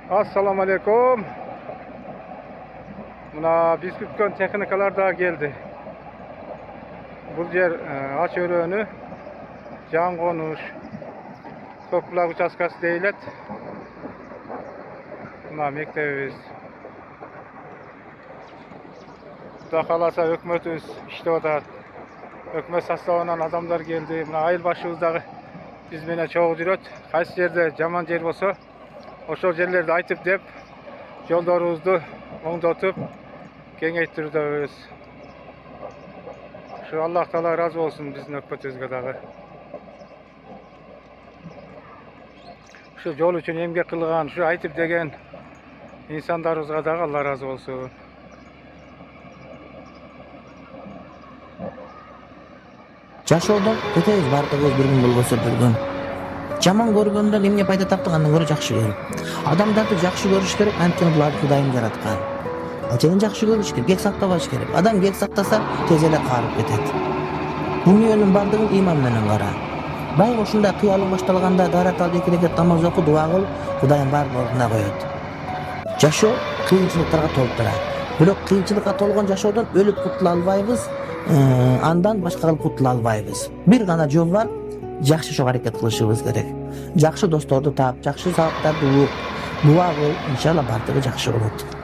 Assalamu alaikum. Mına biz kütkön texnikalar da geldi. Bu yer aç örüğünü can konuş toprak uçaskası değilet. Mına mektebimiz. Da kalasa hükümetimiz işte o da hükümet sastavından adamlar geldi. Mına ayıl başımızdağı biz mene çoğu jirot. Kaysi yerde jaman yer bolsa oşol yerlerde aytıp dep yollarımızды oңдотуп kengeytirdibiz. Şu Allah Teala razı olsun bizning hükümetimizge dagı. Şu yol üçün emgek kılgan, şu aytıp degen insanlarımızga dagı Allah razı olsun. Жашоодон кетебиз бардыгыбыз бир күн болбосо бир күн. Жаман көргөндөн эмне пайда таптык андан көрө жакшы көрүп. Адамдарды жакшы көрүш керек, анткени буларды Кудайым жараткан. Анткени жакшы көрүш керек, кек сактабаш керек. Адам кек сактаса тез эле каарып кетет. Дүйнөнүн бардыгын иман менен кара. Бай ушундай кыялың башталганда даратал 2 рекет намаз оку, дуа кыл, Кудайым баарын ордуна коет. Жашоо кыйынчылыктарга толуп турат. Бирок кыйынчылыкка толгон жашоодон өлүп кутула албайбыз. Андан башка кылып кутула албайбыз. Бир гана жол бар, жакшы жашоого аракет кылышыбыз керек. Жакшы досторду таап, жакшы сабактарды угуп, дуа кыл, иншалла бардыгы жакшы болот.